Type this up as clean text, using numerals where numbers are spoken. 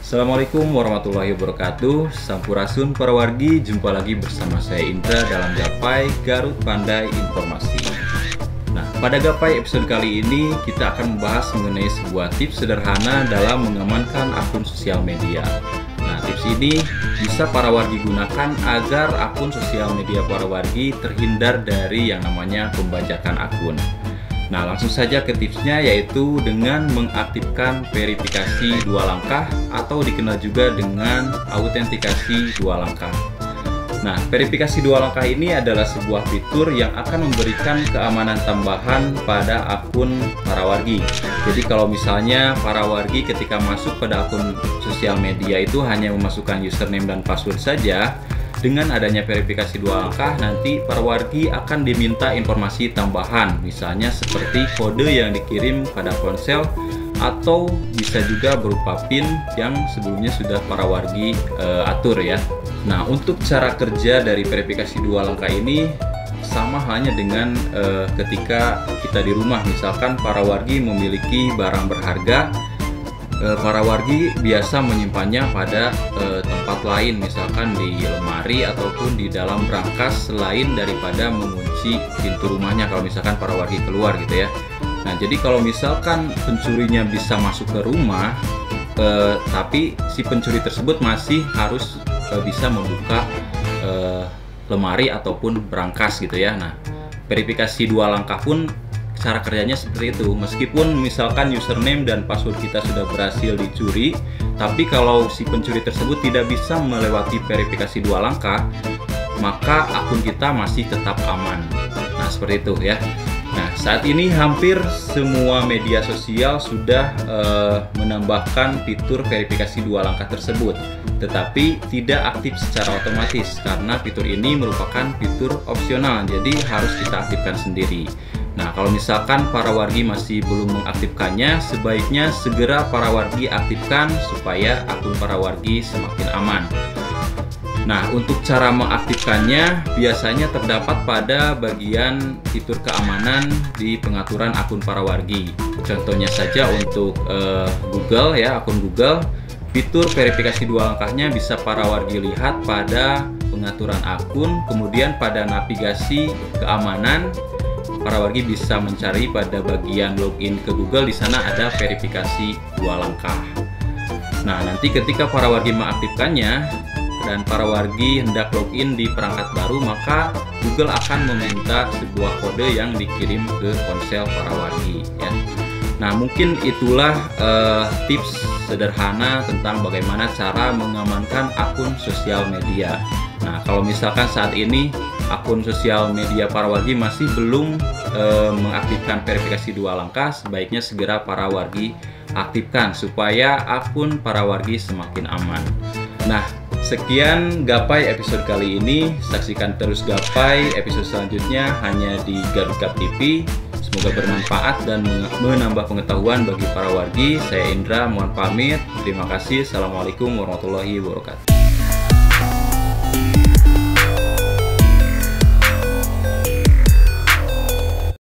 Assalamualaikum warahmatullahi wabarakatuh. Sampurasun para wargi, jumpa lagi bersama saya Indra dalam Gapai Garut Pandai Informasi. Nah, pada Gapai episode kali ini kita akan membahas mengenai sebuah tips sederhana dalam mengamankan akun sosial media. Nah, tips ini bisa para wargi gunakan agar akun sosial media para wargi terhindar dari yang namanya pembajakan akun. Nah, langsung saja ke tipsnya, yaitu dengan mengaktifkan verifikasi dua langkah atau dikenal juga dengan autentikasi dua langkah. Nah, verifikasi dua langkah ini adalah sebuah fitur yang akan memberikan keamanan tambahan pada akun para wargi. Jadi kalau misalnya para wargi ketika masuk pada akun sosial media itu hanya memasukkan username dan password saja, dengan adanya verifikasi dua langkah, nanti para wargi akan diminta informasi tambahan, misalnya seperti kode yang dikirim pada ponsel, atau bisa juga berupa PIN yang sebelumnya sudah para wargi atur ya. Nah, untuk cara kerja dari verifikasi dua langkah ini sama halnya dengan ketika kita di rumah. Misalkan para wargi memiliki barang berharga, para wargi biasa menyimpannya pada tempat lain, misalkan di lemari ataupun di dalam brankas selain daripada mengunci pintu rumahnya kalau misalkan para wargi keluar gitu ya. Nah, jadi kalau misalkan pencurinya bisa masuk ke rumah, tapi si pencuri tersebut masih harus bisa membuka lemari ataupun brankas gitu ya. Nah, verifikasi dua langkah pun cara kerjanya seperti itu. Meskipun misalkan username dan password kita sudah berhasil dicuri, tapi kalau si pencuri tersebut tidak bisa melewati verifikasi dua langkah, maka akun kita masih tetap aman. Nah, seperti itu ya. Nah, saat ini hampir semua media sosial sudah menambahkan fitur verifikasi dua langkah tersebut, tetapi tidak aktif secara otomatis karena fitur ini merupakan fitur opsional, jadi harus kita aktifkan sendiri. Nah, kalau misalkan para wargi masih belum mengaktifkannya, sebaiknya segera para wargi aktifkan supaya akun para wargi semakin aman. Nah, untuk cara mengaktifkannya biasanya terdapat pada bagian fitur keamanan di pengaturan akun para wargi. Contohnya saja untuk Google ya, akun Google, fitur verifikasi dua langkahnya bisa para wargi lihat pada pengaturan akun, kemudian pada navigasi keamanan para wargi bisa mencari pada bagian login ke Google, di sana ada verifikasi dua langkah. Nah, nanti ketika para wargi mengaktifkannya dan para wargi hendak login di perangkat baru, maka Google akan meminta sebuah kode yang dikirim ke ponsel para wargi ya. Nah, mungkin itulah tips sederhana tentang bagaimana cara mengamankan akun sosial media. Nah, kalau misalkan saat ini akun sosial media para wargi masih belum mengaktifkan verifikasi dua langkah, sebaiknya segera para wargi aktifkan supaya akun para wargi semakin aman. Nah, sekian Gapai episode kali ini. Saksikan terus Gapai episode selanjutnya hanya di Garut Gap TV. Semoga bermanfaat dan menambah pengetahuan bagi para wargi. Saya Indra, mohon pamit. Terima kasih. Assalamualaikum warahmatullahi wabarakatuh.